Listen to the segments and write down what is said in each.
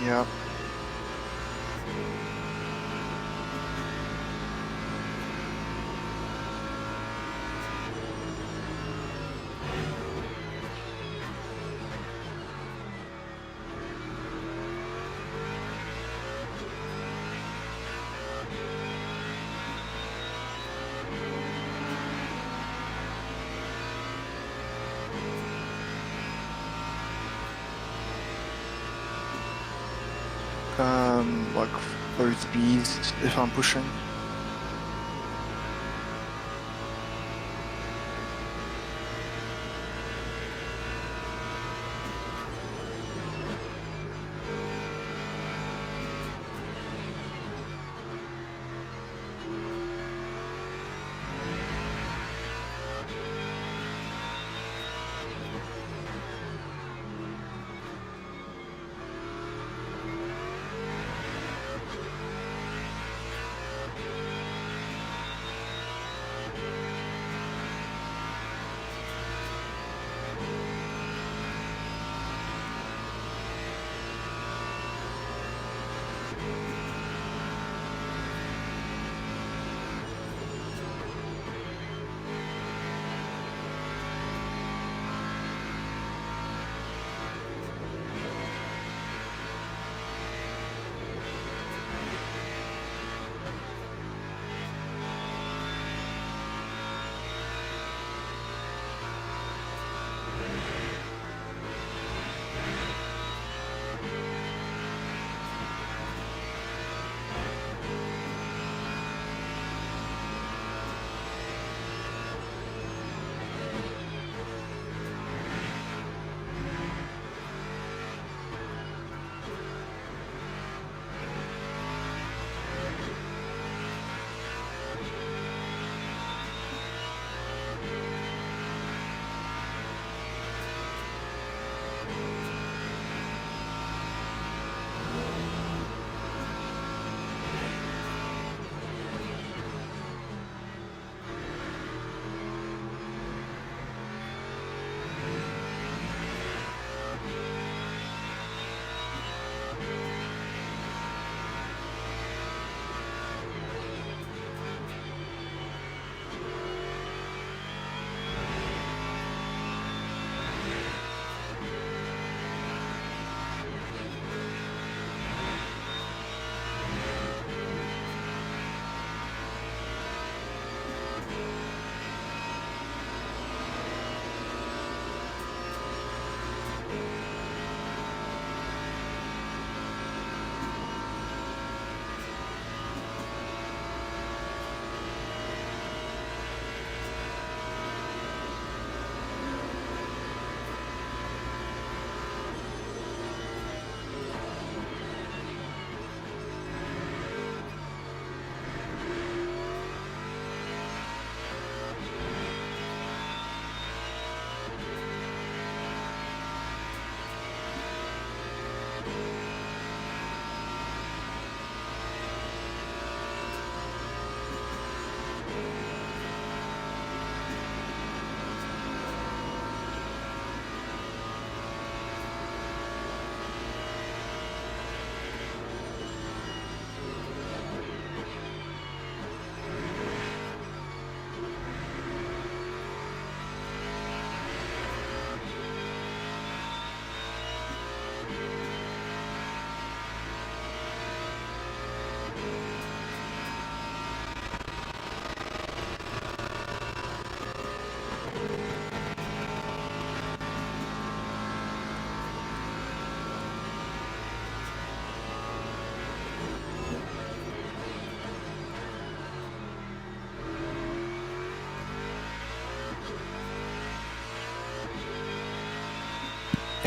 Yeah. Like both Bs if I'm pushing.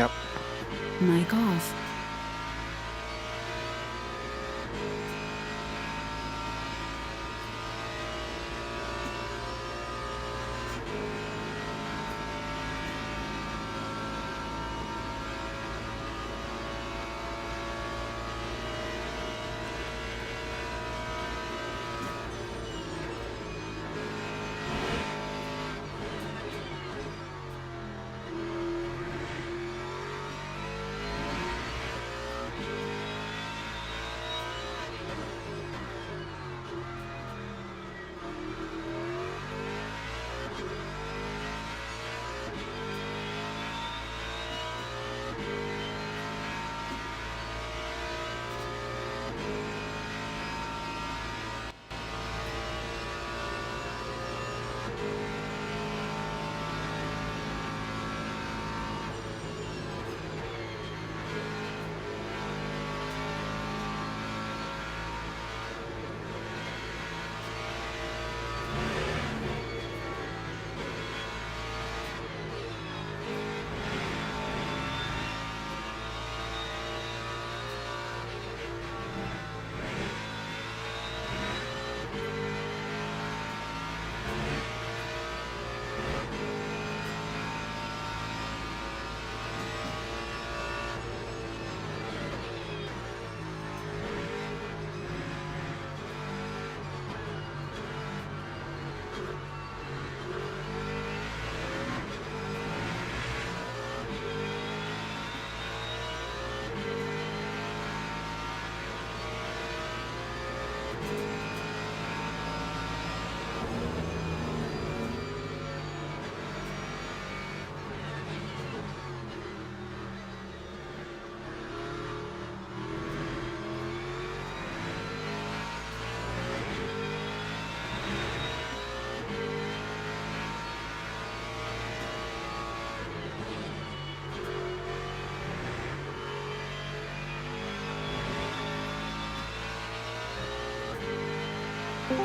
Yep. Mic off.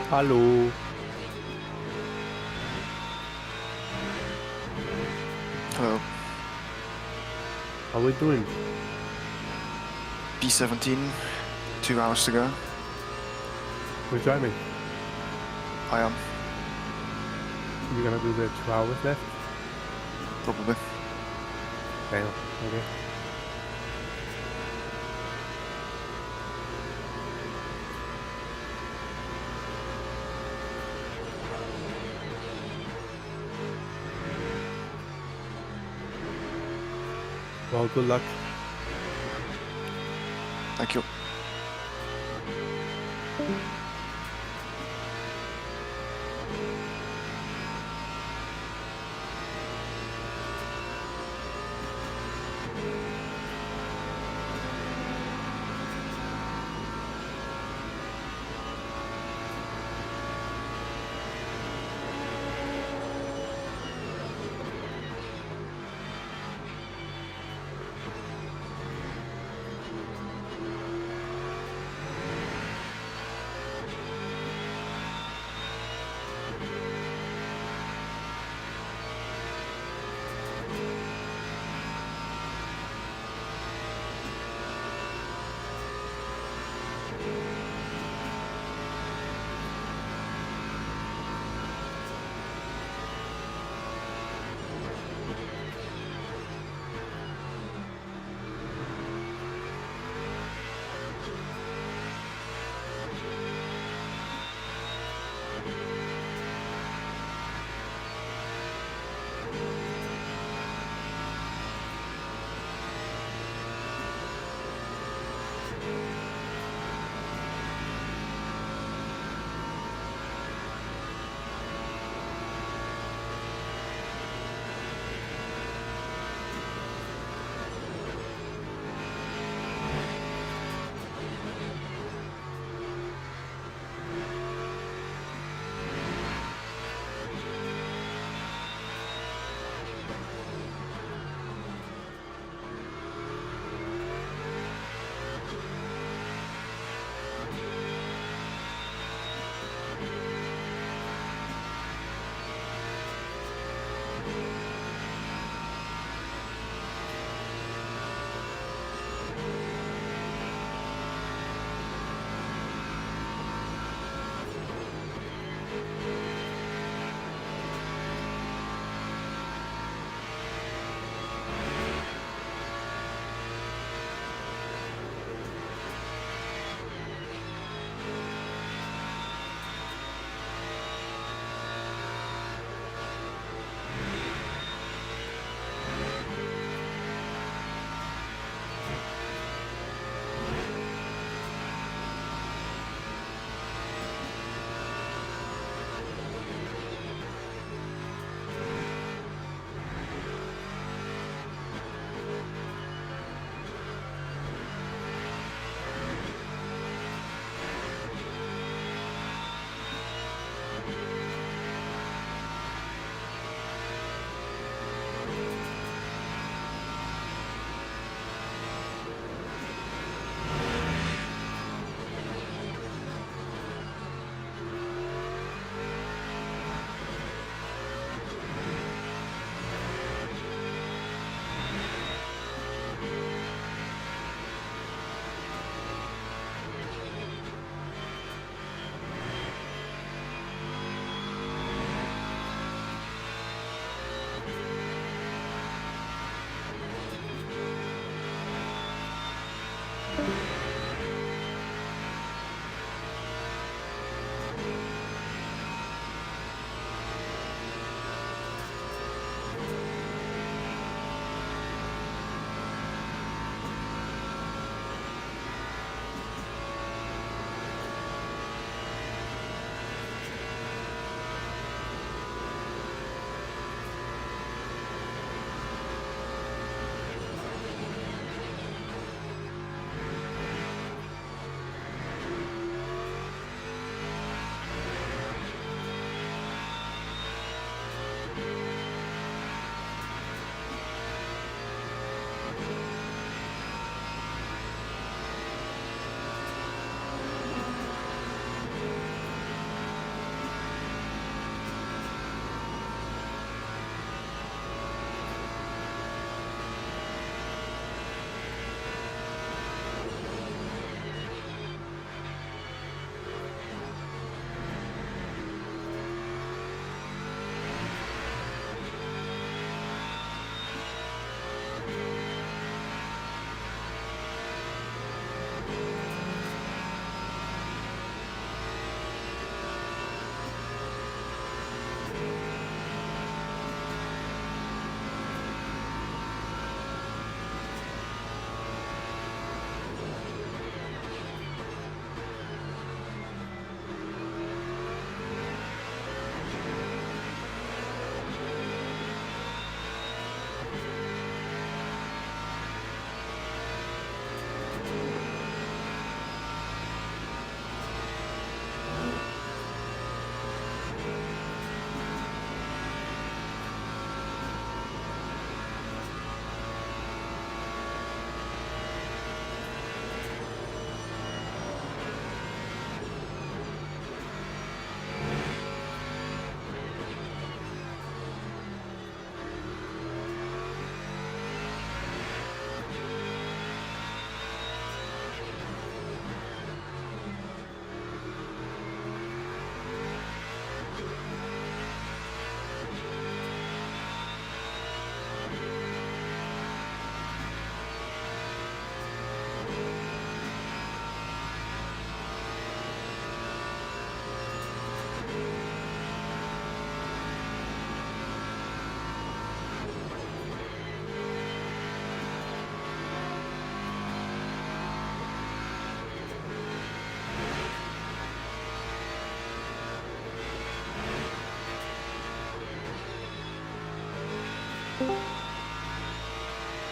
Hallo. Hello. How we doing? B17, 2 hours to go. We're driving. I am, You're gonna do the 2 hours left? probably. Damn, okay. Well, good luck. Thank you.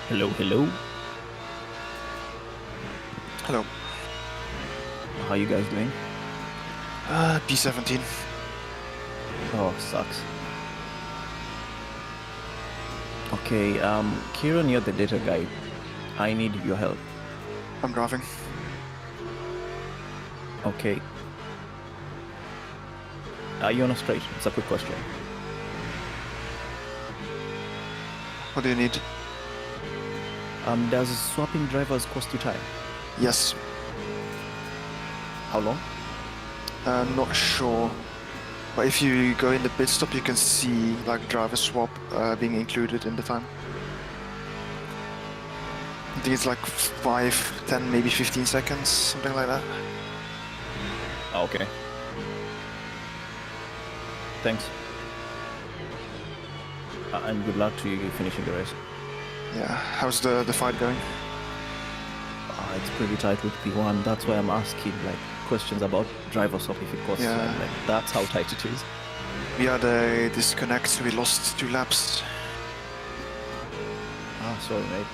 Hello, hello. Hello. How you guys doing? P17. Oh, sucks. Okay, Kieran, you're the data guy. I need your help. I'm driving. Okay. Are you on a straight? It's a quick question. What do you need? Does swapping drivers cost you time? Yes. How long? Not sure. But if you go in the pit stop, you can see like driver swap being included in the time. I think it's like 5, 10, maybe 15 seconds, something like that. Oh, okay. Thanks. And good luck to you finishing the race. Yeah. How's the fight going? It's pretty tight with P1. That's why I'm asking like questions about driver swap if it costs Yeah. time. Like that's how tight it is. We had a disconnect, we lost 2 laps. Ah, sorry, mate.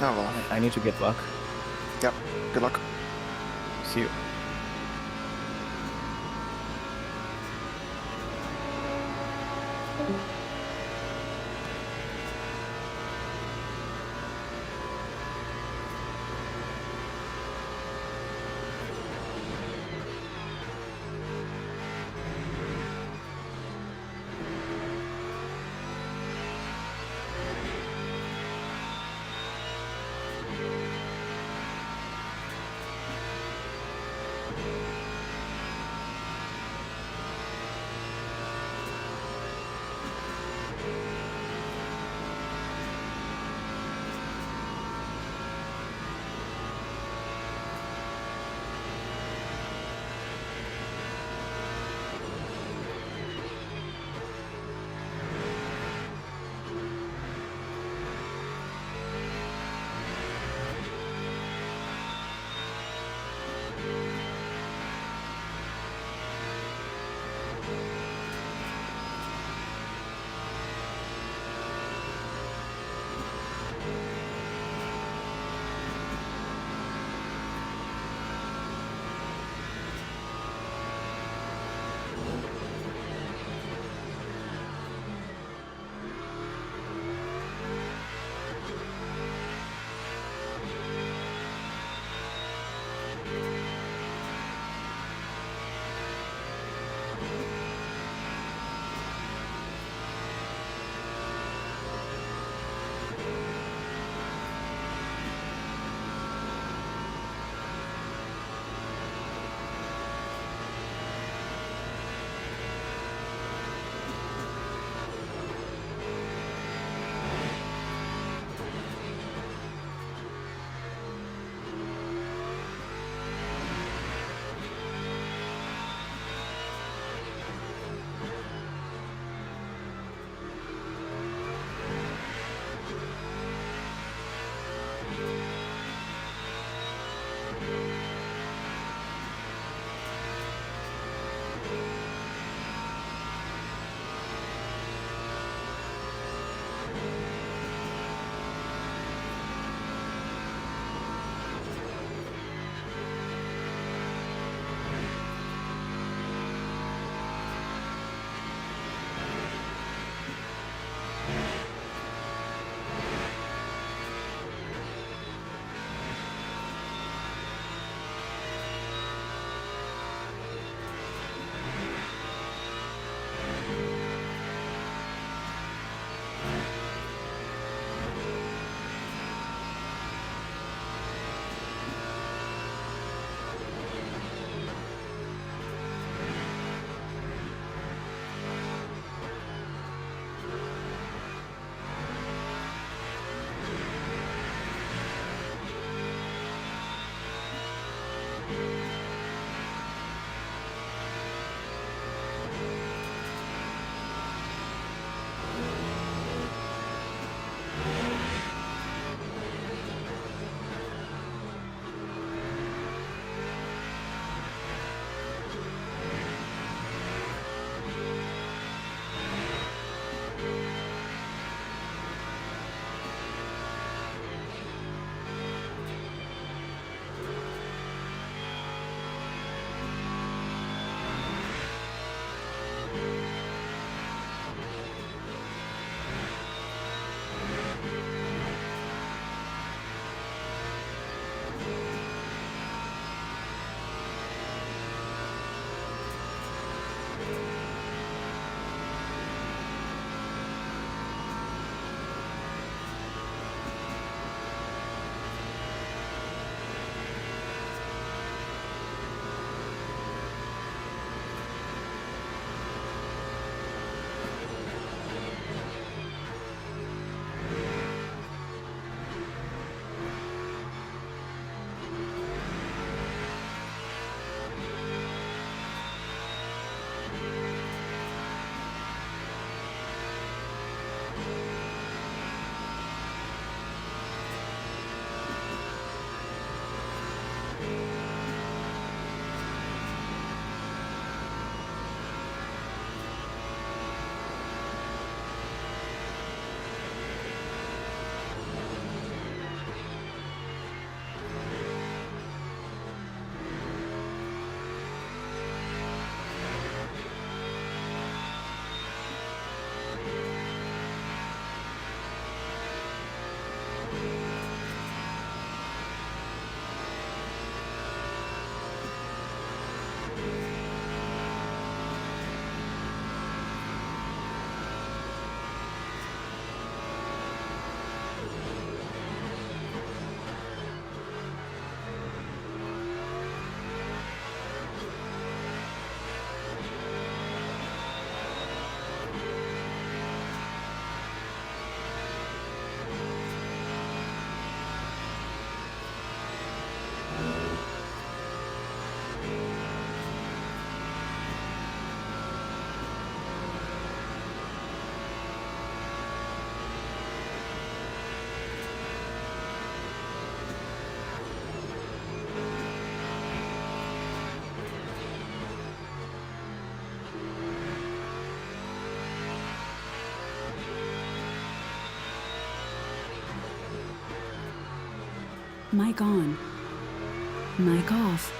Oh well. I need to get back. Yep. Good luck. See you. Mic on. Mic off.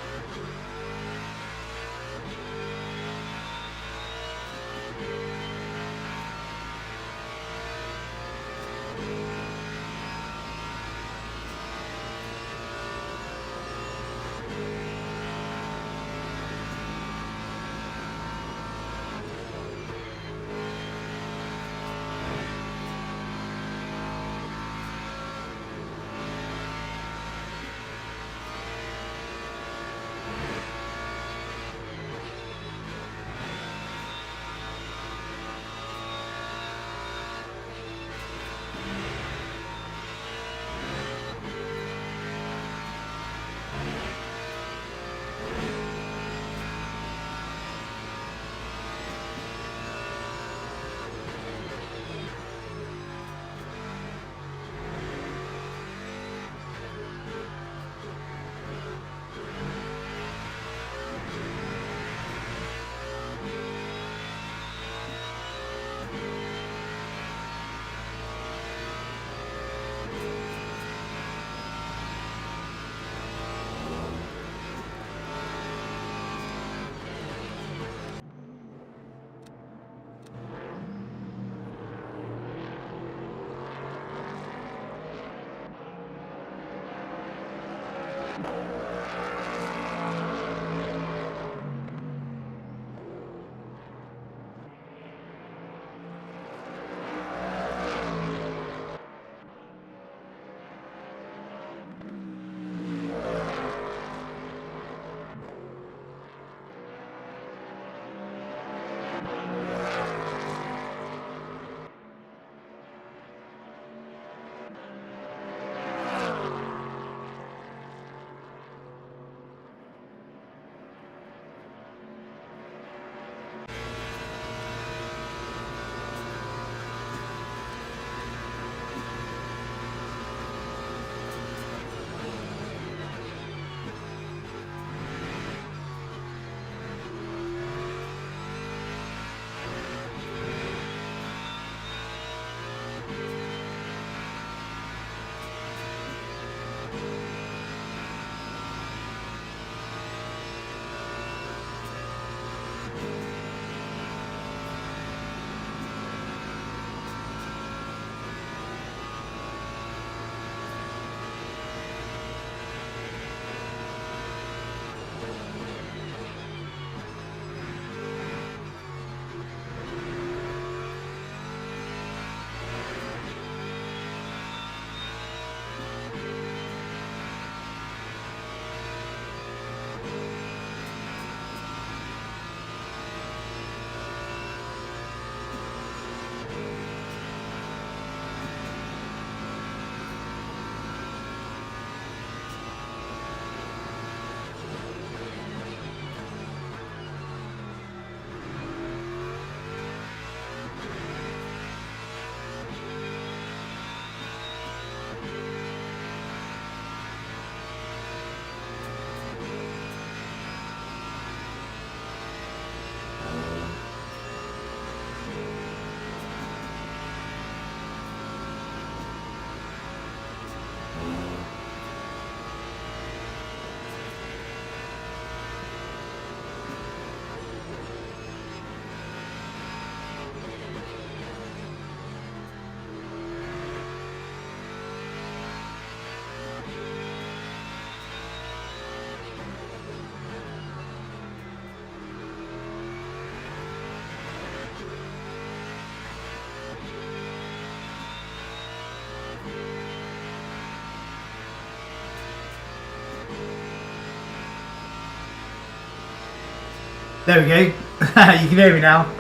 There we go. You can hear me now.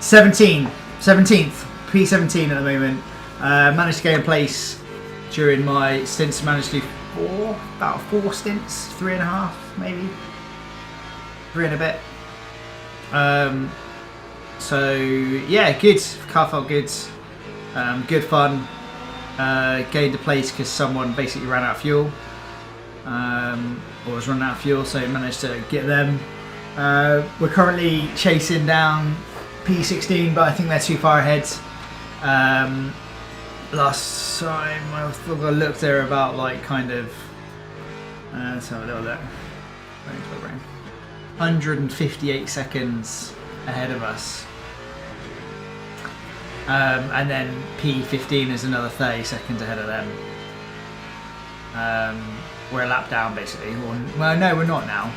17th, P17 at the moment. Managed to get in place during my stints. Managed to do about four stints, 3.5 maybe, 3 and a bit. So yeah, good. Car felt good. Good fun. Gained a place because someone basically ran out of fuel, or was running out of fuel, so managed to get them. We're currently chasing down P16, but I think they're too far ahead. last time I thought I looked there about like kind of. Let's have a little look. 158 seconds ahead of us. And then P15 is another 30 seconds ahead of them. We're a lap down basically. Well, no, we're not now.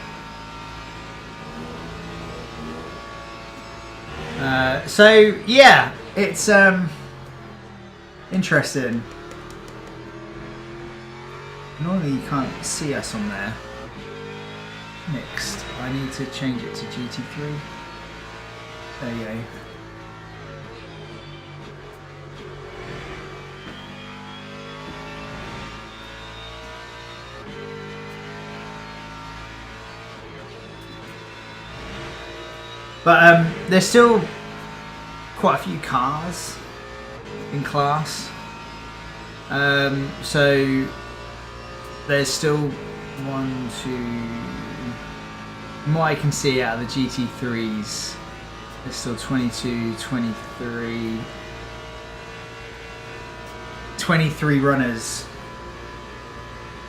So yeah, it's interesting. Normally you can't see us on there. Mixed. I need to change it to GT3. There you go. But there's still quite a few cars in class. So there's still 1, 2. From what I can see out of the GT3s, there's still 22, 23, 23 runners.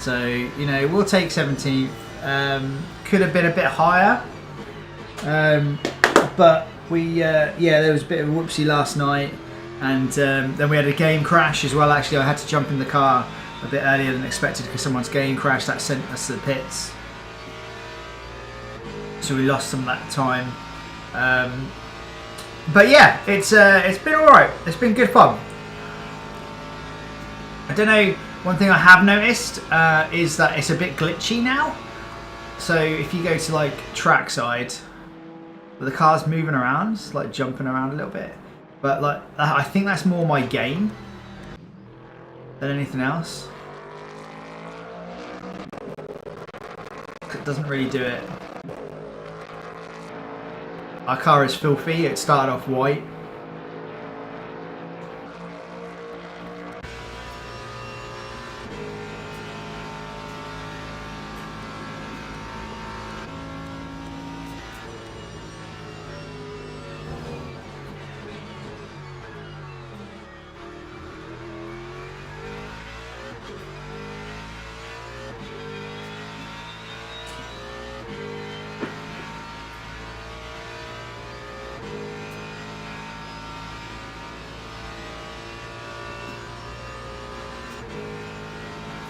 So, you know, we'll take 17th. Could have been a bit higher. But we, yeah, there was a bit of a whoopsie last night. And then we had a game crash as well. Actually, I had to jump in the car a bit earlier than expected because someone's game crashed. That sent us to the pits. So we lost some of that time. But yeah, it's been alright. It's been good fun. I don't know, one thing I have noticed is that it's a bit glitchy now. So if you go to like trackside, the car's moving around, it's like jumping around a little bit. But like, I think that's more my game than anything else. It doesn't really do it. Our car is filthy. It started off white.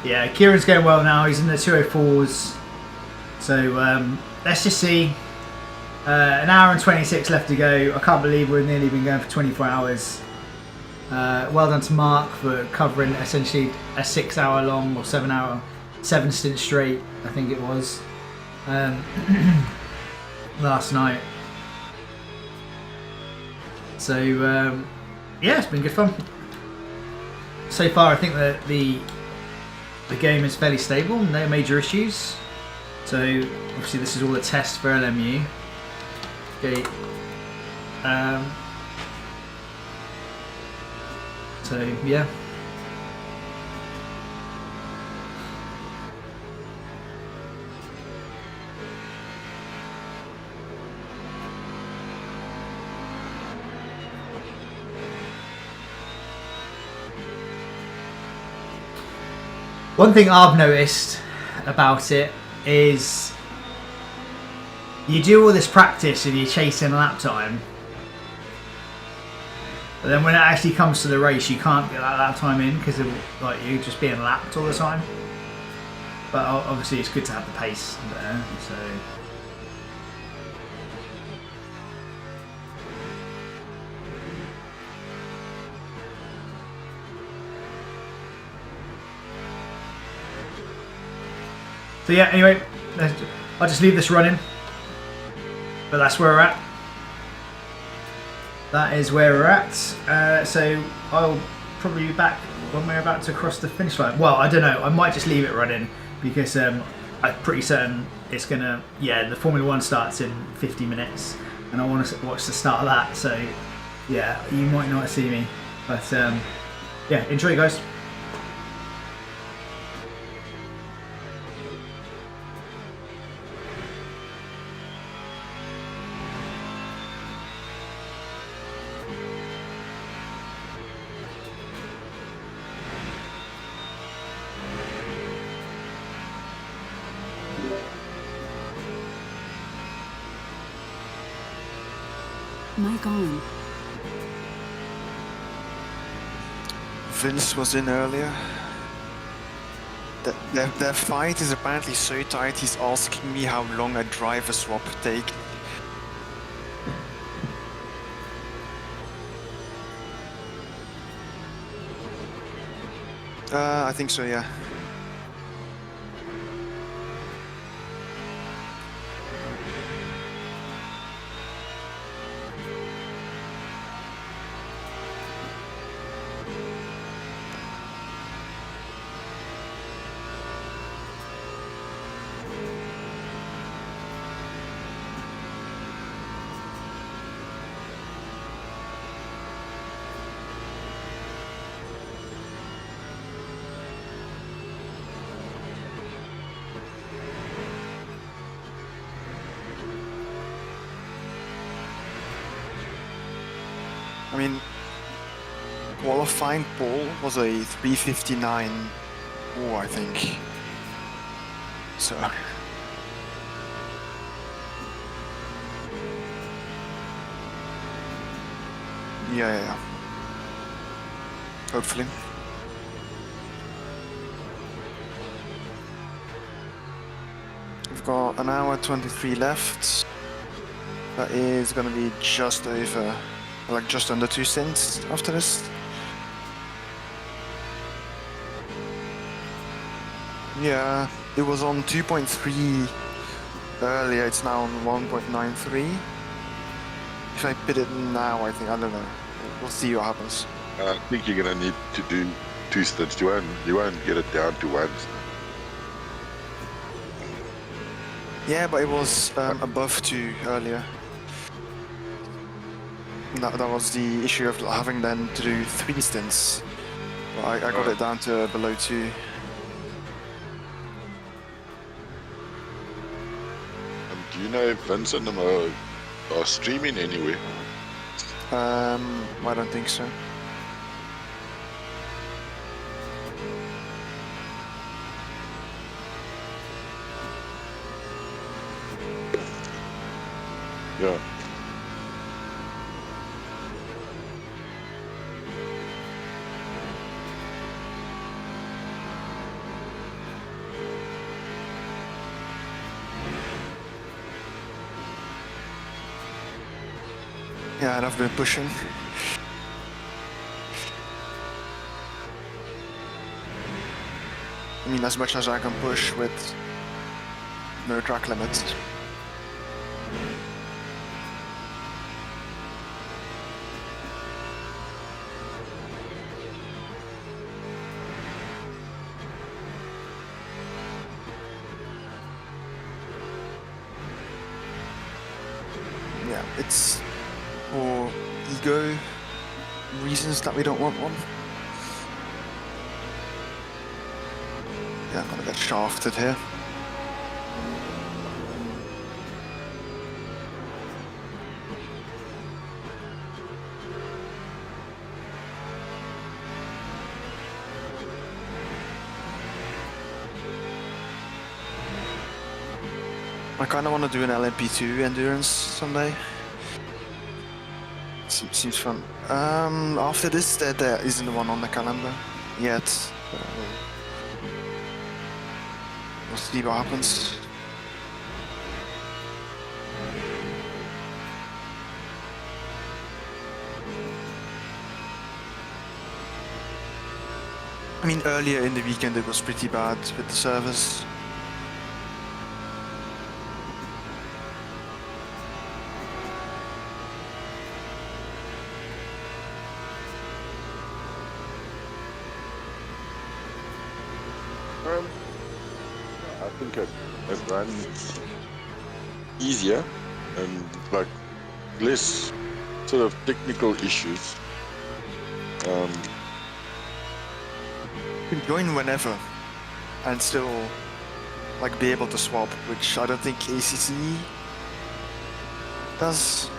Yeah, Kieran's going well now. He's in the 204s. So let's just see. An hour and 26 left to go. I can't believe we've nearly been going for 24 hours. Well done to Mark for covering essentially a 6 hour long or 7 stints straight, I think it was, last night. So yeah, it's been good fun. So far I think that the game is fairly stable, no major issues. So obviously this is all a test for LMU. Okay. So yeah. One thing I've noticed about it is you do all this practice and you're chasing lap time, but then when it actually comes to the race, you can't get that lap time in because of like you just being lapped all the time. But obviously, it's good to have the pace there. So. So yeah, anyway, I'll just leave this running. But that's where we're at. That is where we're at. So I'll probably be back when we're about to cross the finish line. Well, I don't know. I might just leave it running because I'm pretty certain it's going to... Yeah, the Formula 1 starts in 50 minutes. And I want to watch the start of that. So yeah, you might not see me. But yeah, enjoy guys. Mic on. Vince was in earlier. Their fight is apparently so tight, he's asking me how long a driver swap take. I think so, yeah. I mean, qualifying pole was a 3:59. Oh, I think. So. Yeah. Hopefully. We've got an hour 23 left. That is gonna be just over, like just under 2 cents after this. Yeah, it was on 2.3 earlier, it's now on 1.93. If I put it now, I think, I don't know. We'll see what happens. I think you're gonna need to do 2 stints. You won't get it down to 1. Yeah, but it was above 2 earlier. That was the issue of having then to do 3 stints. But I got it down to below 2. Do you know if Vince and them are streaming anywhere? I don't think so. Yeah. Yeah, and I've been pushing. I mean, as much as I can push with no track limits. Yeah, it's for ego reasons that we don't want one. Yeah, I'm gonna get shafted here. I kind of want to do an LMP2 endurance someday. Seems fun. After this, there isn't one on the calendar yet. We'll see what happens. I mean, earlier in the weekend it was pretty bad with the servers. I think it runs easier and like less sort of technical issues. You can join whenever and still like be able to swap, which I don't think ACC does.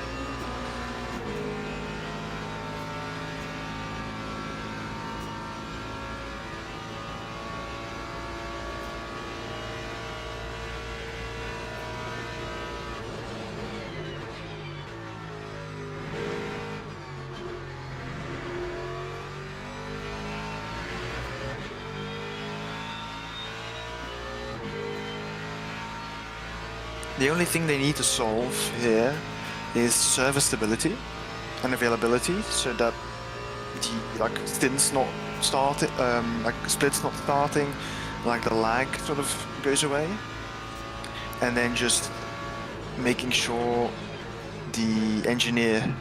The only thing they need to solve here is server stability and availability, so that the stints not starting, splits not starting, like the lag sort of goes away, and then just making sure the engineer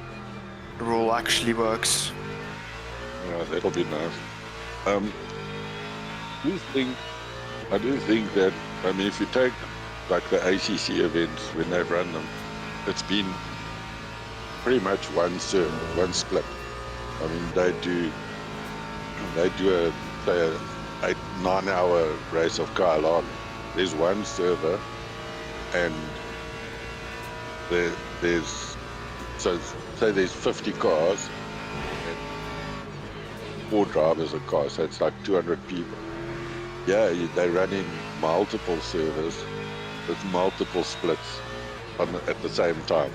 role actually works. Yeah, that'll be nice. I do think that, I mean, if you take like the ACC events when they've run them, it's been pretty much one serve, one split. I mean, they do a, say, a 8-9 hour race of Kyle. There's one server, and there's, so say there's 50 cars, and 4 drivers a car, so it's like 200 people. Yeah, they run in multiple servers with multiple splits at the same time,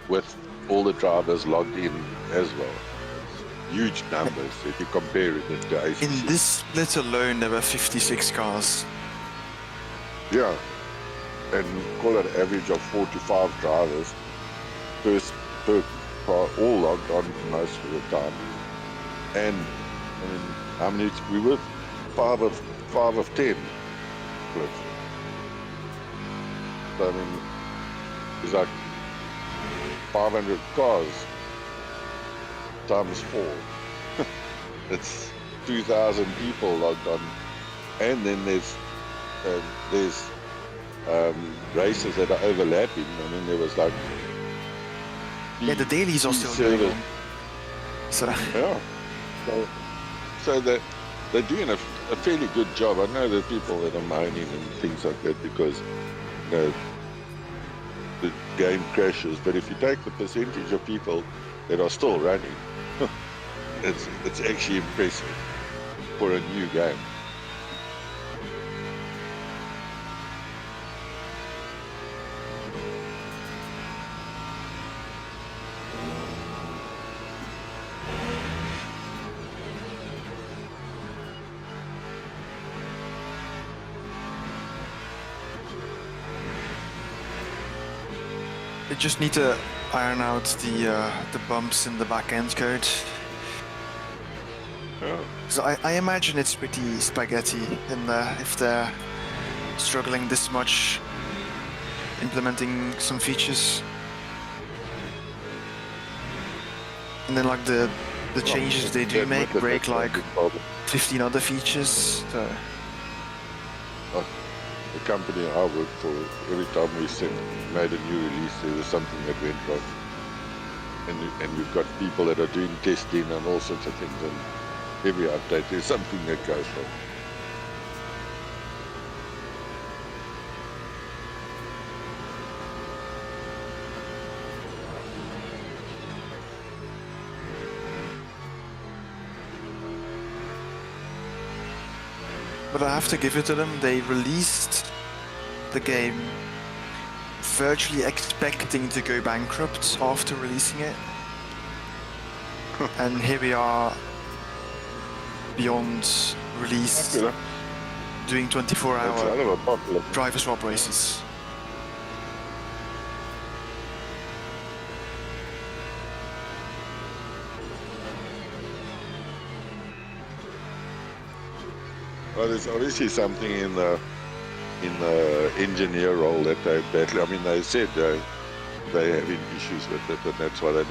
with all the drivers logged in as well. It's huge numbers if you compare it to ACC. In this split alone, there were 56 cars. Yeah, and call it an average of 4 to 5 drivers per car, all logged on most of the time. And I mean, how many? We were 5 of 10 splits. So, I mean, it's like 500 cars times 4. It's 2,000 people logged on, and then there's races that are overlapping. I mean, there was like Yeah, the dailies are still servers. going on. So Yeah. So they're doing a fairly good job. I know there are people that are moaning and things like that because, you know, the game crashes. But if you take the percentage of people that are still running, it's actually impressive for a new game. they just need to iron out the bumps in the back end code. Yeah. So I imagine it's pretty spaghetti in there if they're struggling this much implementing some features. And then like the changes they do make break like 15 other features. So The company I work for, every time we made a new release, there was something that went wrong. And you've got people that are doing testing and all sorts of things, and every update there's something that goes wrong. but I have to give it to them, they released the game virtually expecting to go bankrupt after releasing it. And here we are beyond release, Popular. doing It's a 24-hour hell of a popular. driver swap races. Well, there's obviously something in the engineer role that they badly. I mean, they said they're having issues with it, and that's why they're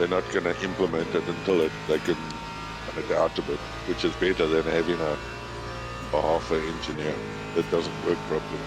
not going to implement it until they can run it out a bit, which is better than having a half an engineer that doesn't work properly.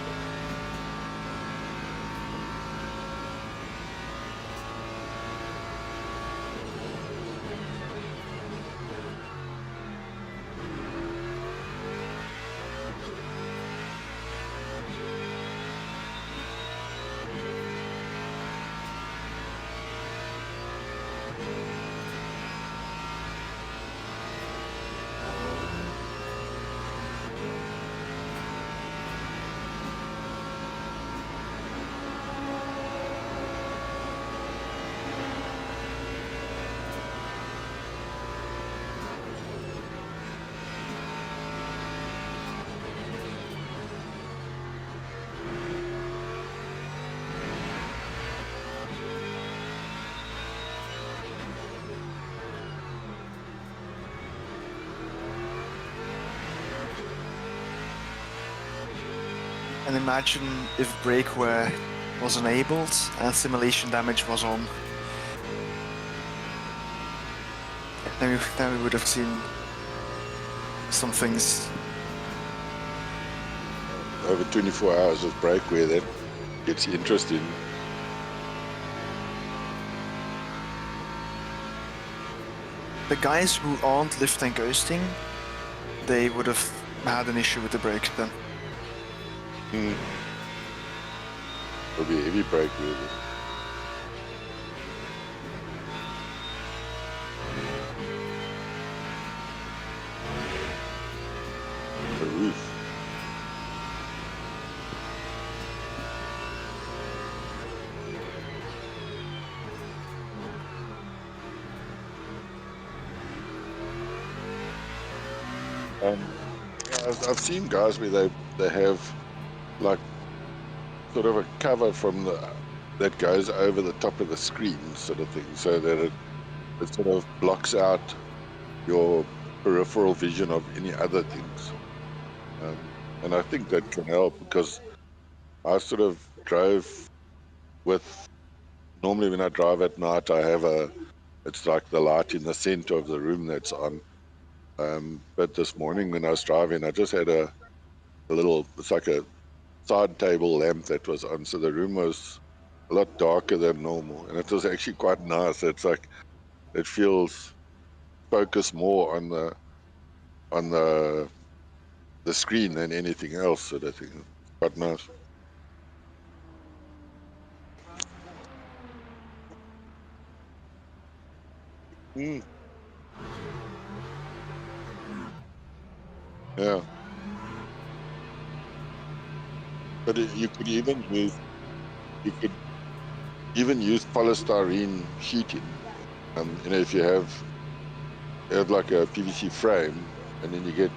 And imagine if brake wear was enabled and simulation damage was on. Then we would have seen some things. Over 24 hours of brake wear, that gets interesting. The guys who aren't lift and ghosting, they would have had an issue with the brake then. It'll be a heavy brake wear. The roof. I've seen guys where they have like sort of a cover from that goes over the top of the screen, sort of thing, so that it sort of blocks out your peripheral vision of any other things. And I think that can help, because I sort of drove with, normally when I drive at night, I have it's like the light in the center of the room that's on. But this morning when I was driving, I just had a little, it's like a side table lamp that was on, so the room was a lot darker than normal, and it was actually quite nice. It's like it feels focused more on the screen than anything else, sort of thing. Quite nice. Yeah, but you could even use polystyrene sheeting. If you have like a PVC frame, and then you get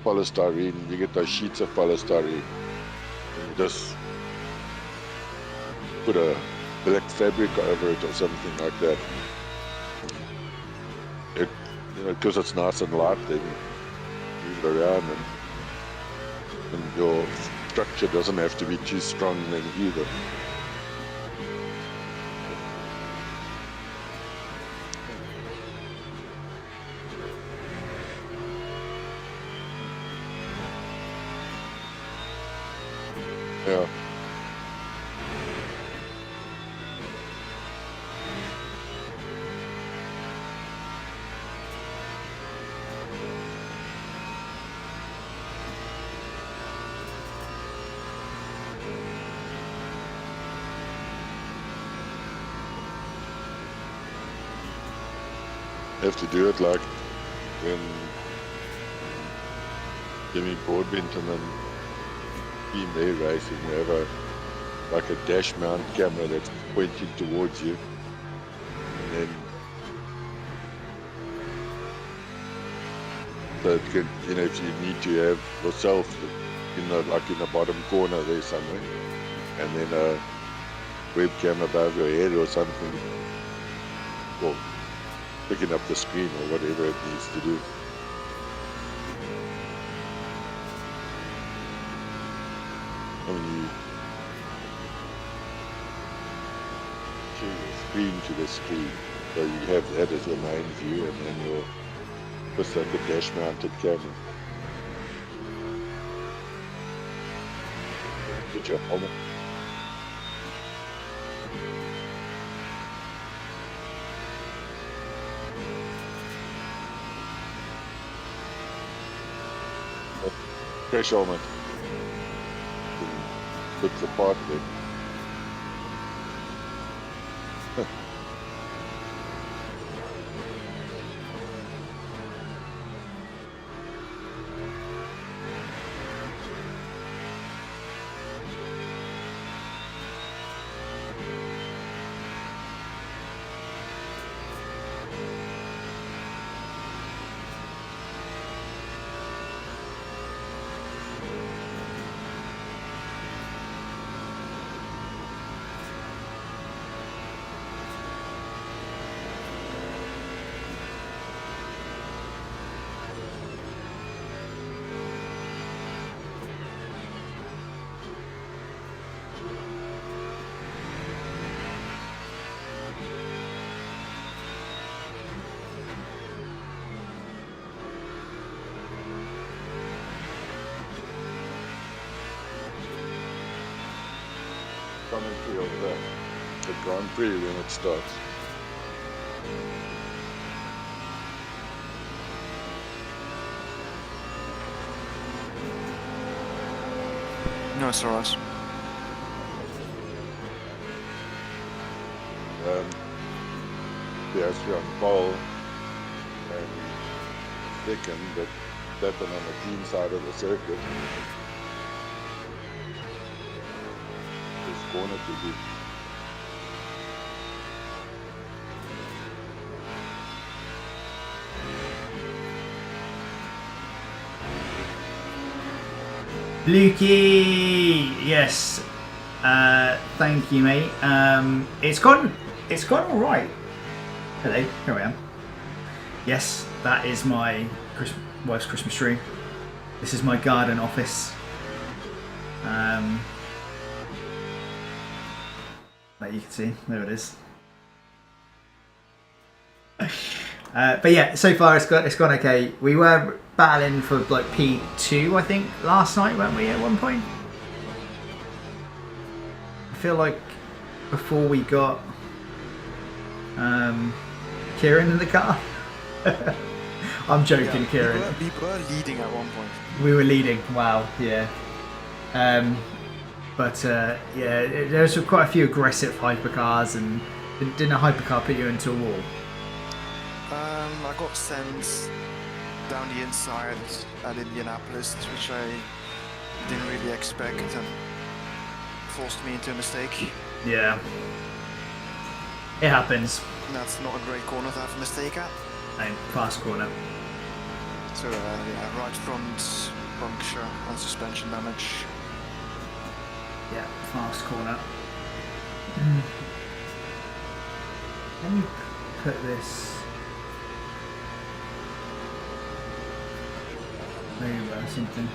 polystyrene, you get those sheets of polystyrene, and you just put a black fabric over it or something like that. Because it's nice and light, then you move it around, and your structure doesn't have to be too strong then either. Yeah. Have to do it like when Jimmy Broadbent and then team there racing, you have like a dash mount camera that's pointing towards you, and then so it can, if you need to have yourself in the bottom corner there somewhere, and then a webcam above your head or something, or picking up the screen or whatever it needs to do. I mean, you change the screen to the screen, so you have that as your main view, and then your just like a dash-mounted camera. Put your helmet. Crash helmet. Put the part there. commentary of the Grand Prix when it starts. No, it's alright. Piastri on pole and second, but Verstappen on the clean side of the circuit. This corner to be. Lukey, yes. Thank you, mate. It's gone all right. Hello, here I am. Yes, that is my wife's Christmas tree. This is my garden office. That you can see. There it is. But yeah, so far it's gone okay. We were battling for like P2, I think, last night, weren't we? At one point, I feel like before we got Kieran in the car. I'm joking, Kieran. We were leading at one point. We were leading. Wow. Yeah. But yeah, there's quite a few aggressive hypercars, and didn't a hypercar put you into a wall? I got sent down the inside at Indianapolis, which I didn't really expect, and forced me into a mistake. Yeah. It happens. And that's not a great corner to have a mistake at. No, fast corner. So yeah, right front puncture and suspension damage. Yeah, fast corner. Let me put this over something.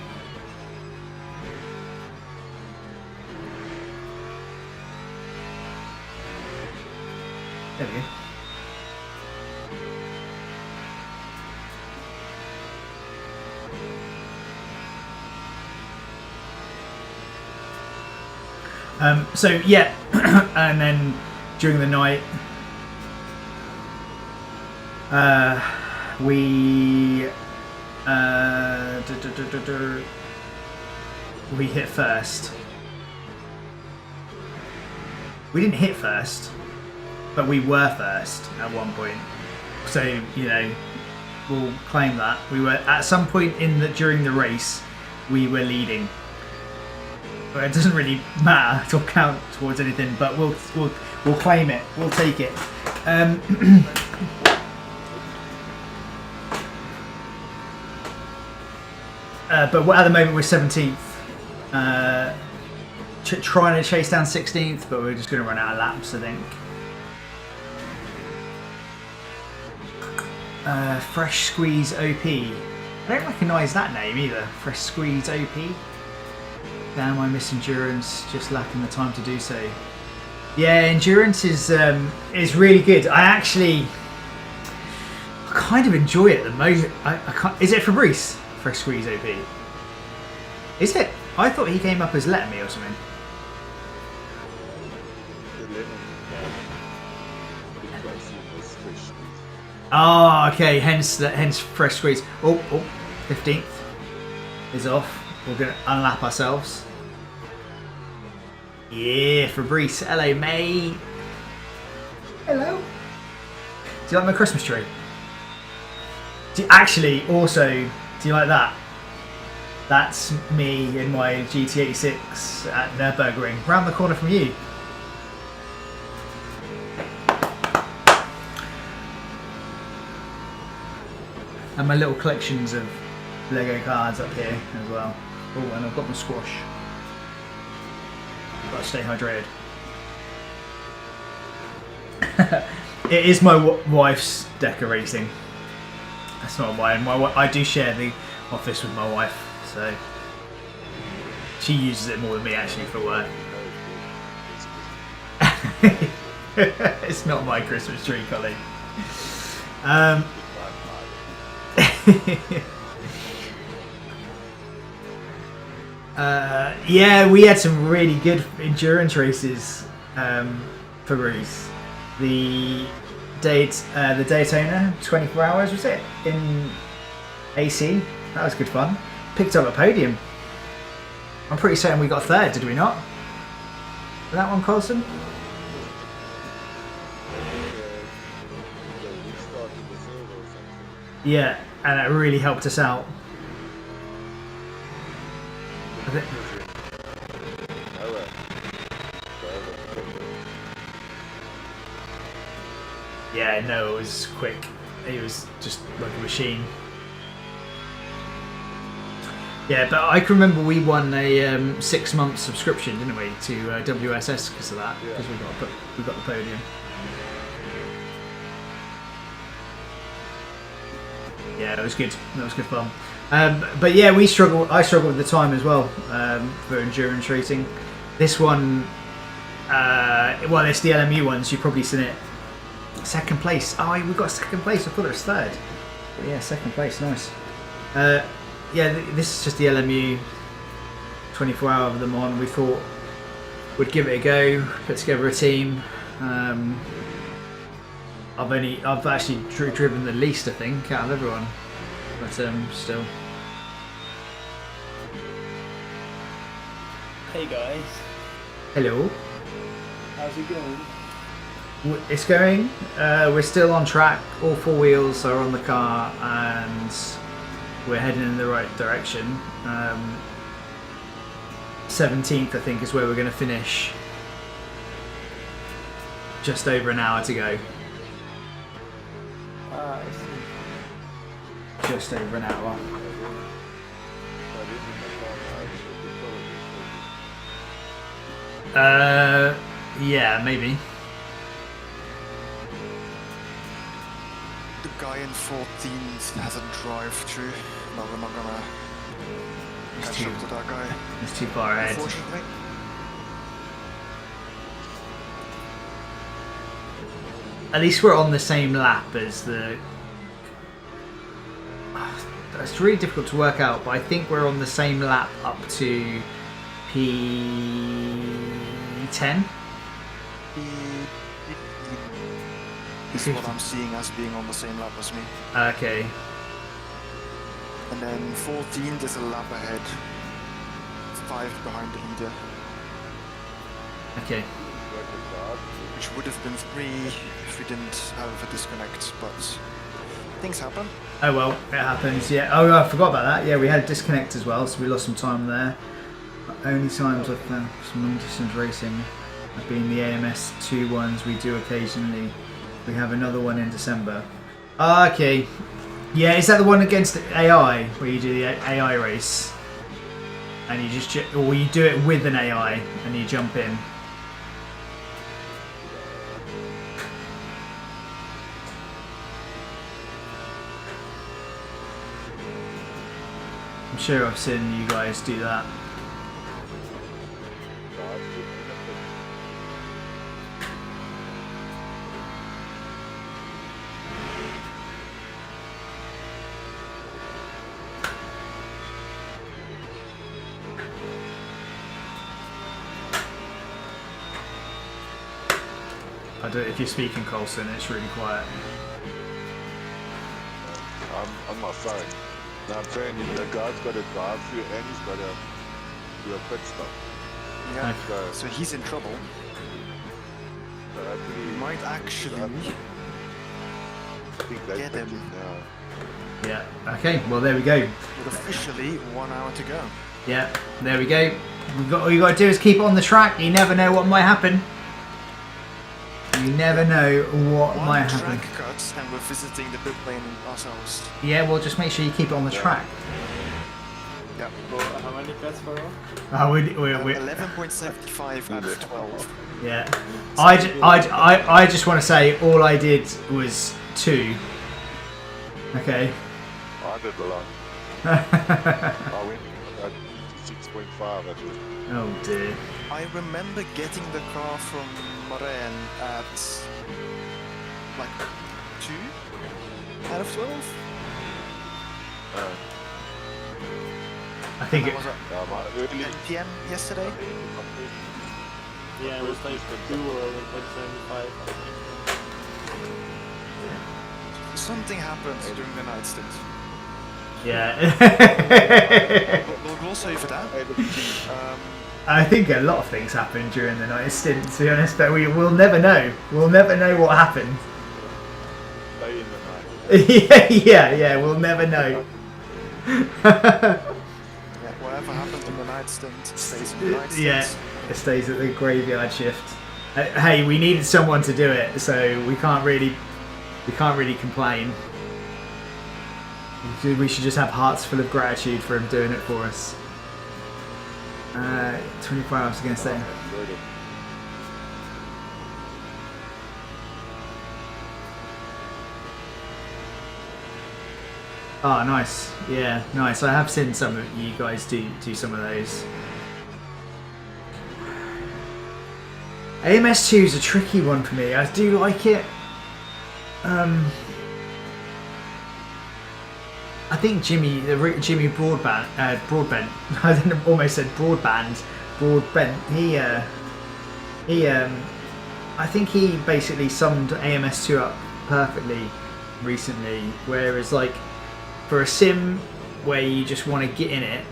There we go. So yeah, and then during the night, we hit first. We didn't hit first, but we were first at one point. So you know, we'll claim that we were at some point during the race, we were leading. But it doesn't really matter or count towards anything, but we'll claim it. We'll take it. But at the moment we're 17th, trying to chase down 16th, but we're just going to run out of laps, I think. Fresh Squeeze OP. I don't recognise that name either. Fresh Squeeze OP. Damn, I miss endurance. Just lacking the time to do so. Yeah, endurance is really good. I kind of enjoy it the most. I can't. Is it Fabrice? Fresh Squeeze OP. Is it? I thought he came up as Let Me or something. Oh, okay. Hence Fresh Squeeze. Oh, 15th is off. We're gonna unlap ourselves. Yeah, Fabrice. Hello, mate. Hello. Do you like my Christmas tree? Do you like that? That's me in my GT86 at Nürburgring, round the corner from you. And my little collections of Lego cards up here as well. Oh, and I've got my squash. Got to stay hydrated. It is my wife's decorating. That's not mine. I do share the office with my wife, so she uses it more than me actually for work. It's not my Christmas tree, Colin. Yeah, we had some really good endurance races for Bruce. The Daytona, 24 hours was it in AC? That was good fun. Picked up a podium. I'm pretty certain we got third, did we not? That one, Colson? Yeah, and it really helped us out. I think- Yeah, no, it was quick. It was just like a machine. Yeah, but I can remember we won a 6-month subscription, didn't we, to WSS because of that, because we got the podium. Yeah, it was good. That was good fun. But yeah, I struggled with the time as well for endurance racing. This one, well, it's the LMU one, so you've probably seen it. Second place. Oh, we got second place. I thought it was third. But yeah, second place. Nice. Yeah, this is just the LMU 24 hour of them on. We thought we'd give it a go, put together a team. I've actually driven the least, I think, out of everyone, but still. Hey guys, Hello. how's it going? It's going. We're still on track. All 4 wheels are on the car, and we're heading in the right direction. 17th, I think, is where we're going to finish. Just over an hour to go. I see. Just over an hour. Yeah, maybe. The guy in 14th has a drive-through. No, we're not gonna catch up to that guy, It's too far ahead. unfortunately. At least we're on the same lap as the... It's really difficult to work out, but I think we're on the same lap up to P10. This is what I'm seeing as being on the same lap as me. Okay. And then 14th is a lap ahead. 5 behind the leader. Okay. Which would have been 3 if we didn't have a disconnect, but things happen. Oh well, it happens, yeah. Oh, I forgot about that. Yeah, we had a disconnect as well, so we lost some time there. Only times I've found some long distance racing have been the AMS 2 ones we do occasionally. We have another one in December. Ah, okay. Yeah, is that the one against AI, where you do the AI race? And you just, or you do it with an AI and you jump in? I'm sure I've seen you guys do that. I don't, if you're speaking, Colson, it's really quiet. I'm on my phone. Now I'm saying the guy's got to drive through and he's got to do a pit stop. Yeah, Okay. so he's in trouble. So hopefully We might actually I think they get pitted him. now. Yeah. Okay. Well, there we go. with officially 1 hour to go. Yeah. There we go. All you got to do is keep it on the track. You never know what might happen. You never know what One might track happen. cuts and we're visiting the pit lane ourselves. Yeah. Well, just make sure you keep it on the track. Yeah. So, how many cuts for all? We 11.75 out of 12. yeah. I just want to say all I did was 2. Okay. I did a lot. I went at 6.5 at least. Oh dear. I remember getting the car from Moren at like 2 out of 12. I think That it, was at Yeah, maar early. 10 p.m. yesterday. Yeah, it was like 2 or 1.75. Something happened during the night stint. yeah. We'll save for that. I think a lot of things happened during the night stint, to be honest, but will never know. We'll never know what happened. Stay in the night. yeah, we'll never know. Yeah, whatever happened in the night stint stays in the night stint. Yeah, it stays at the graveyard shift. Hey, we needed someone to do it, so we can't really complain. We should just have hearts full of gratitude for him doing it for us. 24 hours against them. Enjoyed it. Oh, nice. Yeah, nice. I have seen some of you guys do some of those. AMS2 is a tricky one for me. I do like it. I think Jimmy Broadbent. I almost said Broadband. He I think he basically summed AMS2 up perfectly recently. Whereas like for a sim where you just want to get in it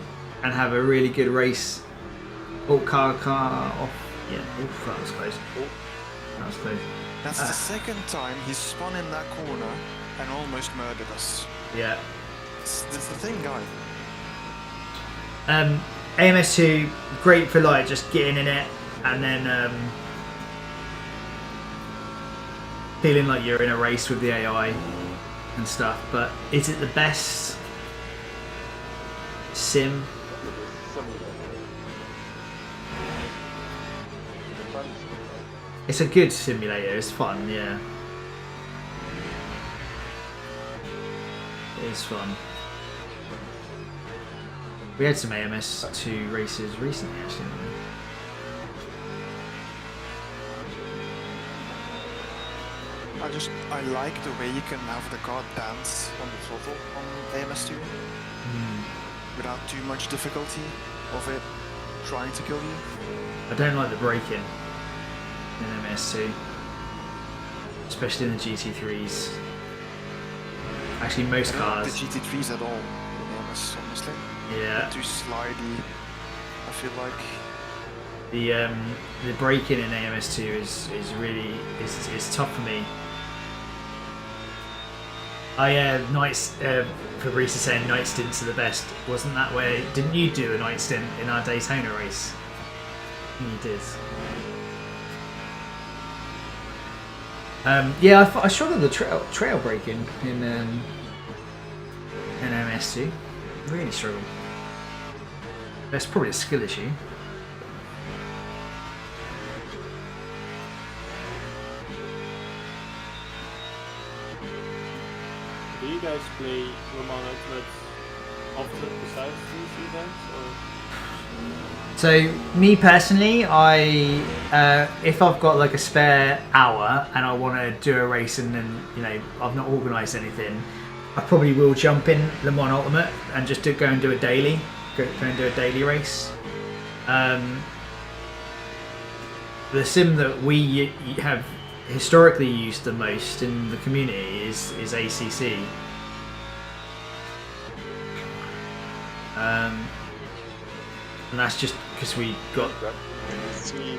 and have a really good race. Oh, car off. Yeah, oof, that was close. That was close. That's the second time he's spun in that corner and almost murdered us. Yeah. That's the thing, guy. AMS2, great for like just getting in it and then feeling like you're in a race with the AI and stuff. But is it the best sim? It's a good simulator. It's fun, yeah. It is fun. We had some AMS2 races recently, actually. Didn't we? I like the way you can have the car dance on the throttle on AMS2 without too much difficulty of it trying to kill you. I don't like the braking in MS2, especially in the GT3s. Actually, most I don't cars. like the GT3s at all in AMS, honestly. Yeah. Too slidey, I feel like. The braking in AMS2 is really is tough for me. Fabrice is saying night stints are the best. Wasn't that where? Didn't you do a night stint in our Daytona race? You did. Yeah, I struggled with the trail braking in MS2. Really struggled. That's probably a skill issue. Do you guys play Le Mans Ultimate often besides these events, or? So me personally, if I've got like a spare hour and I want to do a race and then I've not organised anything, I probably will jump in Le Mans Ultimate and just go and do a daily, go and do a daily race. The sim that we have historically used the most in the community is ACC. And that's just because we got. See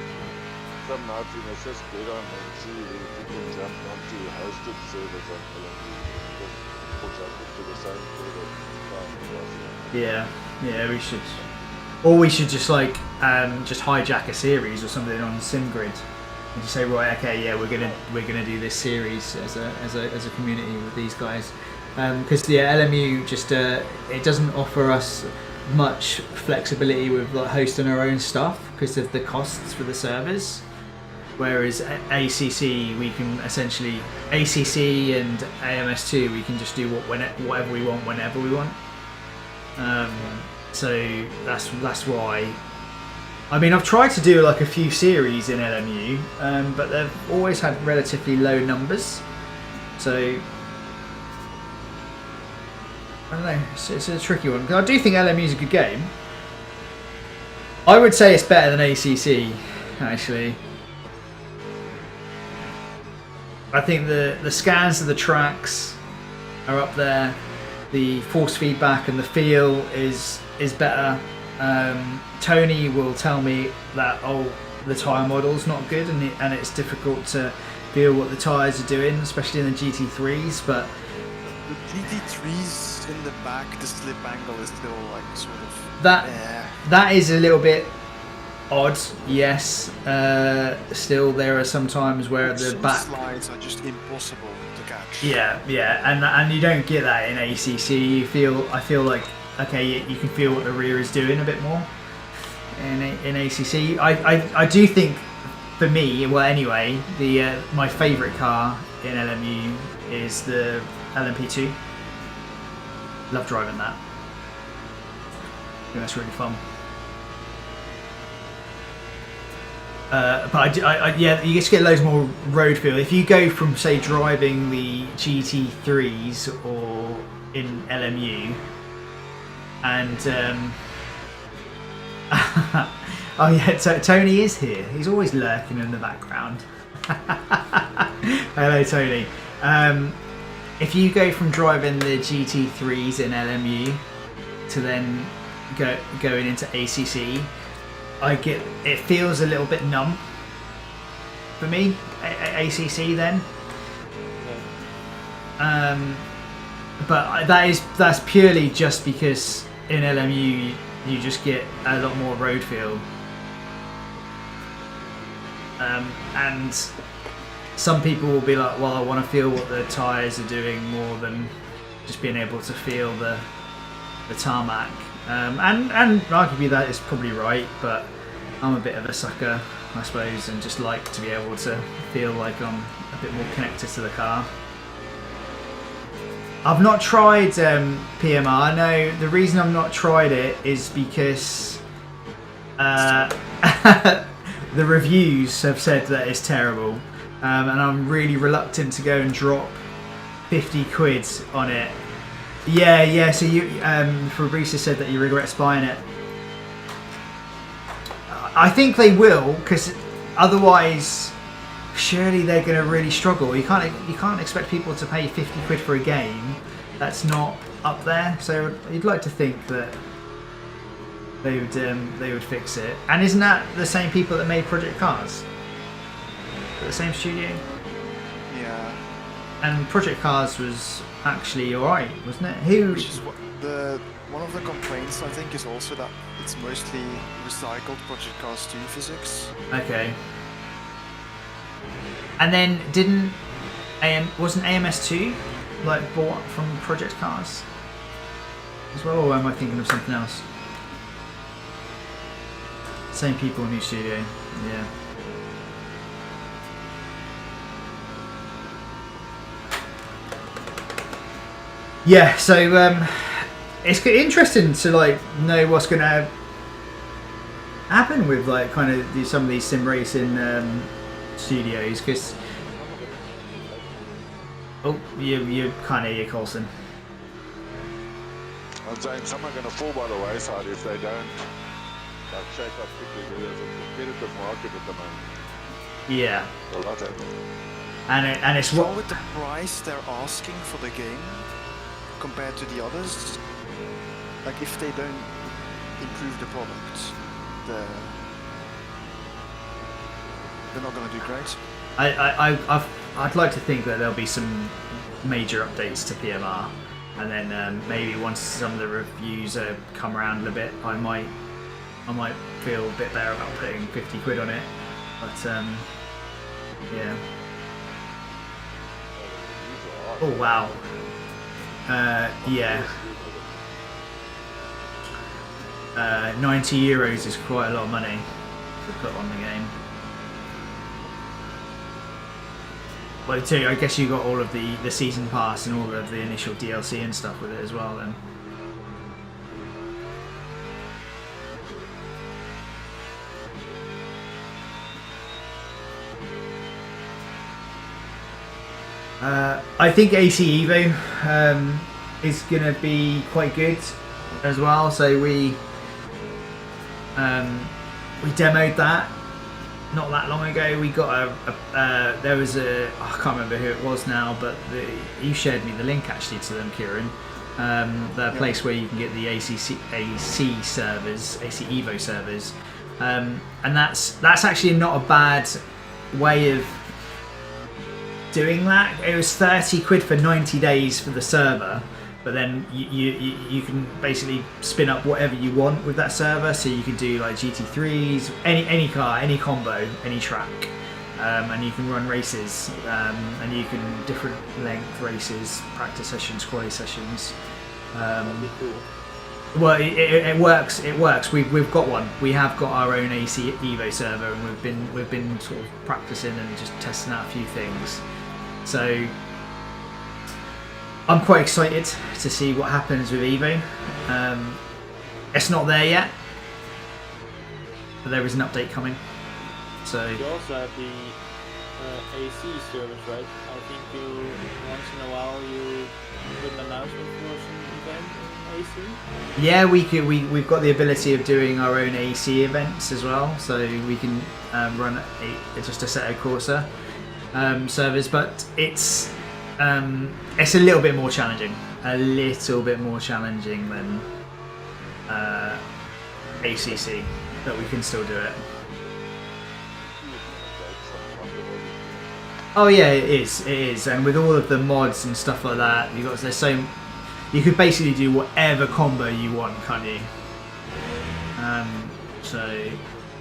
some nights in a just get on and see if you can jump onto hosted servers on LMU. Just push up to the same Yeah, we should. Or we should just just hijack a series or something on SimGrid and just say, right, okay, yeah, we're gonna do this series as a community with these guys. Because the LMU just it doesn't offer us much flexibility with like hosting our own stuff because of the costs for the servers, whereas ACC we can essentially ACC and AMS2 we can just do whatever we want whenever we want. So that's why. I mean, I've tried to do like a few series in LMU, but they've always had relatively low numbers. So don't know. It's a tricky one. 'Cause I do think LMU is a good game. I would say it's better than ACC, actually. I think the scans of the tracks are up there. The force feedback and the feel is better. Tony will tell me that the tyre model's not good and it's difficult to feel what the tyres are doing, especially in the GT3s. But The GT3s in the back, the slip angle is still like sort of that is a little bit odd. Yes. Still, there are some times where the some back slides are just impossible to catch. Yeah, and you don't get that in ACC. I feel like okay, you can feel what the rear is doing a bit more in ACC. I do think for me, well anyway, my favourite car in LMU is the LMP2. Love driving that. I think that's really fun. But yeah, you just get loads more road feel if you go from say driving the GT3s or in LMU, and oh yeah, Tony is here. He's always lurking in the background. Hello, Tony. If you go from driving the GT3s in LMU to then going into ACC. It feels a little bit numb for me, ACC then. But that's purely just because in LMU you just get a lot more road feel. And some people will be like, well, I want to feel what the tyres are doing more than just being able to feel the tarmac. And arguably that is probably right, but I'm a bit of a sucker, I suppose, and just like to be able to feel like I'm a bit more connected to the car. I've not tried PMR. I know the reason I've not tried it is because the reviews have said that it's terrible, and I'm really reluctant to go and drop 50 quid on it. Yeah. So you, Fabrice said that you regret buying it. I think they will, because otherwise, surely they're going to really struggle. You can't expect people to pay 50 quid for a game that's not up there. So you'd like to think that they would fix it. And isn't that the same people that made Project Cars? The same studio? Yeah. And Project Cars was actually alright, wasn't it? Which is what one of the complaints I think is also that it's mostly recycled Project Cars 2 physics. Okay. And then wasn't AMS2 like bought from Project Cars as well, or am I thinking of something else? Same people, new studio. Yeah. Yeah, so it's interesting to like know what's going to happen with like kind of some of these sim racing studios, because you can't hear you, Colson. I'm saying some are going to fall by the wayside if they don't shake up quickly. There's a competitive market at the moment. Yeah. A lot of And it's Well, with the price they're asking for the game compared to the others, like if they don't improve the product, they're not going to do great. I'd like to think that there'll be some major updates to PMR, and then maybe once some of the reviews come around a little bit, I might feel a bit better about putting 50 quid on it. But yeah. Oh wow. Yeah. 90 euros is quite a lot of money to put on the game. Well, too, I guess you got all of the season pass and all of the initial DLC and stuff with it as well then. I think AC Evo is going to be quite good as well. So we demoed that not that long ago. We got there was I can't remember who it was now, but you shared me the link actually to them, Kieran. The place where you can get the AC servers, AC Evo servers, and that's actually not a bad way of doing that. It was 30 quid for 90 days for the server, but then you can basically spin up whatever you want with that server. So you can do like GT3s, any car, any combo, any track, and you can run races, and you can different length races, practice sessions, quali sessions. Well, it works. It works. We've got one. We have got our own AC Evo server, and we've been sort of practicing and just testing out a few things. So I'm quite excited to see what happens with Evo. It's not there yet, but there is an update coming. So You also have the AC service, right? I think you once in a while you put an announcement for some event in AC. yeah, we've got the ability of doing our own AC events as well. So we can run just a Assetto Corsa servers, but it's a little bit more challenging. Than ACC, but we can still do it. Oh yeah, it is, and with all of the mods and stuff like that, you could basically do whatever combo you want, can't you? So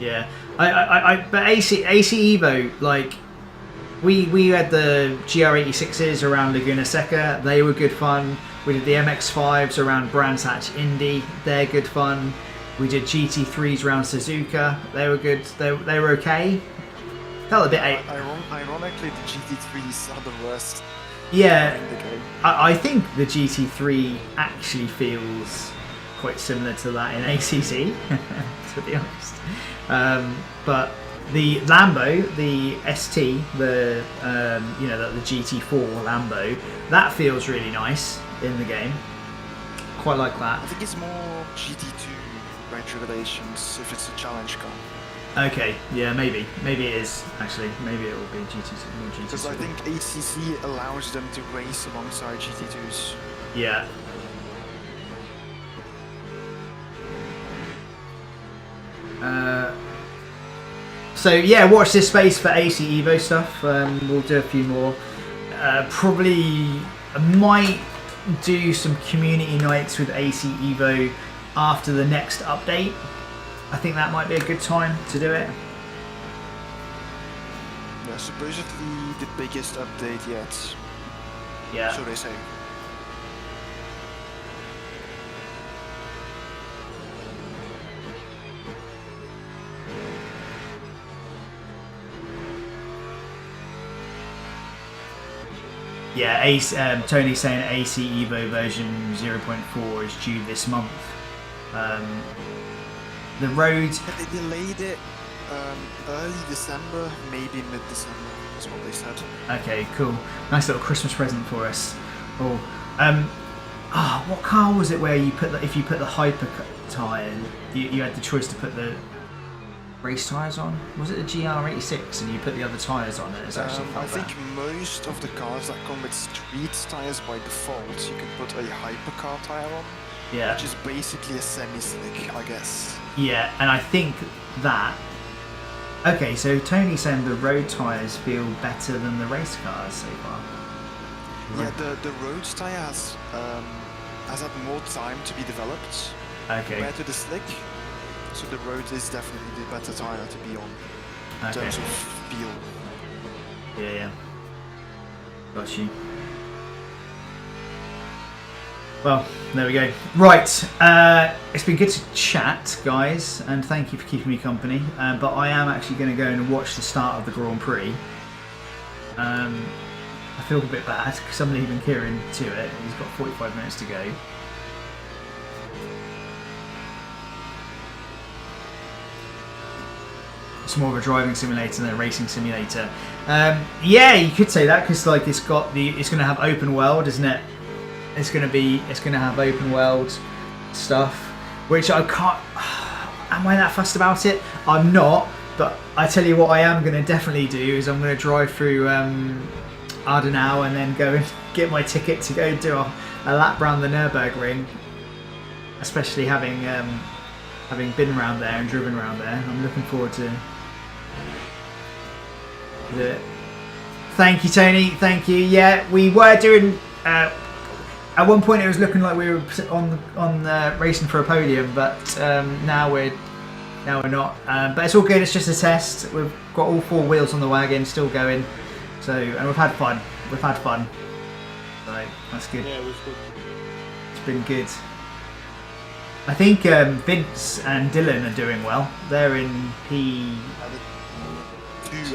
yeah, but AC Evo, like we had the GR86s around Laguna Seca, they were good fun. We did the MX5s around Brands Hatch Indy, they're good fun. We did GT3s around Suzuka, they were good. They were okay. Felt a bit. Ironically, the GT3s are the worst. Yeah, in the game. I think the GT3 actually feels quite similar to that in ACC, to be honest. But the Lambo, the ST, the GT4 Lambo, that feels really nice in the game. Quite like that. I think it's more GT2 regulations if it's a challenge car. Okay, yeah, maybe it is actually. Maybe it will be GT2 more GT2. Because I think ACC allows them to race alongside GT2s. Yeah. So yeah, watch this space for AC Evo stuff. We'll do a few more. Probably might do some community nights with AC Evo after the next update. I think that might be a good time to do it. Yeah, supposedly the biggest update yet. Yeah. So they say. Yeah, Tony's saying AC Evo version 0.4 is due this month. The road. They delayed it early December, maybe mid-December. That's what they said. Okay, cool. Nice little Christmas present for us. Oh, what car was it where you put if you put the hyper tyre, you had the choice to put the race tyres on? Was it the GR86 and you put the other tyres on it? It's actually I think most of the cars that come with street tyres by default, you can put a hypercar tyre on. Yeah. Which is basically a semi-slick, I guess. Yeah, and I think that. Okay, so Tony's saying the road tyres feel better than the race cars so far. Yeah, the road tyre has had more time to be developed Okay. compared to the slick. So the road is definitely the better tyre to be on in Okay. terms of feel. Yeah. Got you. Well, there we go. Right, it's been good to chat, guys, and thank you for keeping me company. But I am actually going to go and watch the start of the Grand Prix. I feel a bit bad because I'm leaving Kieran to it. He's got 45 minutes to go. It's more of a driving simulator than a racing simulator. Yeah, you could say that because like it's going to have open world, isn't it? It's gonna have open world stuff, which I can't. Am I that fussed about it? I'm not. But I tell you what, I am gonna definitely do is I'm gonna drive through Ardenau and then go and get my ticket to go do a lap round the Nürburgring. Especially having been around there and driven around there, I'm looking forward to it. Thank you, Tony. Thank you. Yeah, we were doing. At one point, it was looking like we were on racing for a podium, but now we're not. But it's all good. It's just a test. We've got all 4 wheels on the wagon, still going. So, and we've had fun. So that's good. Yeah, it was good. It's been good. I think Vince and Dylan are doing well. They're in P2,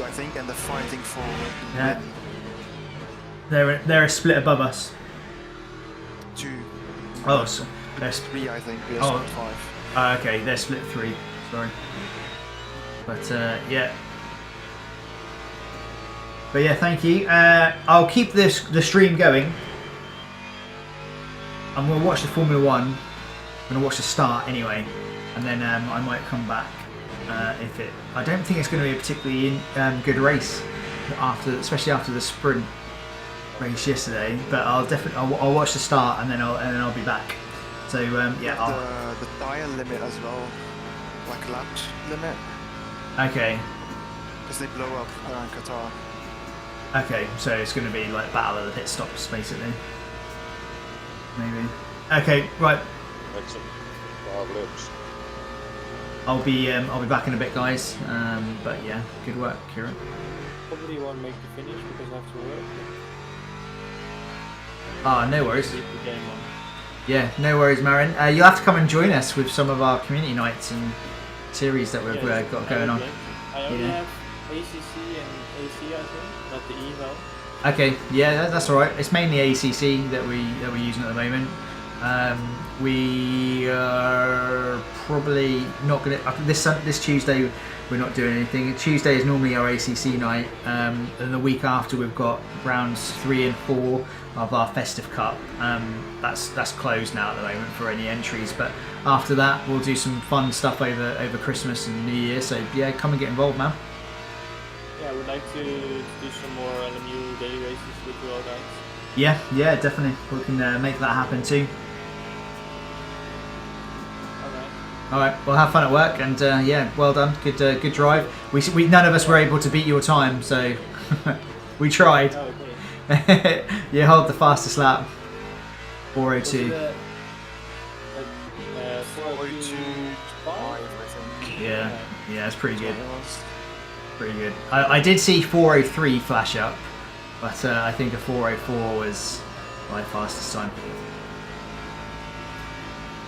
I think, and they're fighting for. Yeah. They're a split above us. 2. Oh, so they're 3, I think. We Oh. split 5. Okay, they're split 3. Sorry, but yeah. But yeah, thank you. I'll keep the stream going. I'm gonna watch the Formula 1. I'm gonna watch the start anyway, and then I might come back if it. I don't think it's going to be a particularly good race especially after the sprint race yesterday. But I'll watch the start and then I'll be back. So yeah, the tire limit as well, like lap limit, okay. because they blow up around Qatar. Okay, so it's going to be like battle of the pit stops basically. Maybe. Okay, right. That's some 5 laps. I'll be back in a bit, guys. But yeah, good work, Kieran. Probably won't make the finish because I have to work. Ah, no worries. Keep the game on. Yeah, no worries, Marin. You'll have to come and join us with some of our community nights and series that we've Yeah, got going on. I only Yeah. have ACC and AC, I think, not the eval. Okay, yeah, that's all right. It's mainly ACC that we're using at the moment. We are probably not going to this Tuesday. We're not doing anything. Tuesday is normally our ACC night, and the week after we've got rounds 3 and 4 of our Festive Cup. That's closed now at the moment for any entries. But after that, we'll do some fun stuff over Christmas and New Year. So yeah, come and get involved, man. Yeah, I would like to do some more LMU daily races with you all guys. Yeah, definitely. We can make that happen too. All right. Well, have fun at work, and yeah, well done. Good drive. We none of us were able to beat your time, so we tried. Oh, okay. You hold the fastest lap. 4:02. 4:02.5, I think. Yeah, it's pretty good. It was. Pretty good. I did see 4:03 flash up, but I think a 4:04 was my fastest time.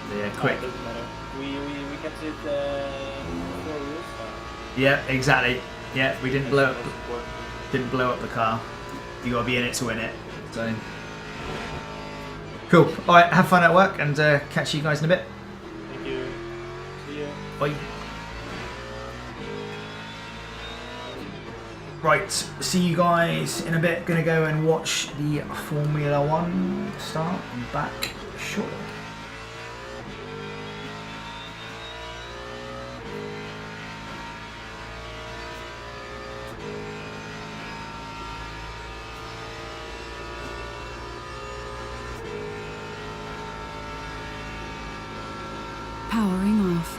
So, yeah, quick. Oh, doesn't matter. We kept it 4 wheels. Yeah, exactly. Yeah, we didn't blow up. That's important. Didn't blow up the car. You gotta be in it to win it. So cool. All right, have fun at work, and catch you guys in a bit. Thank you. See you. Bye. Right, see you guys in a bit. Gonna go and watch the Formula 1 start and back shortly. Powering off.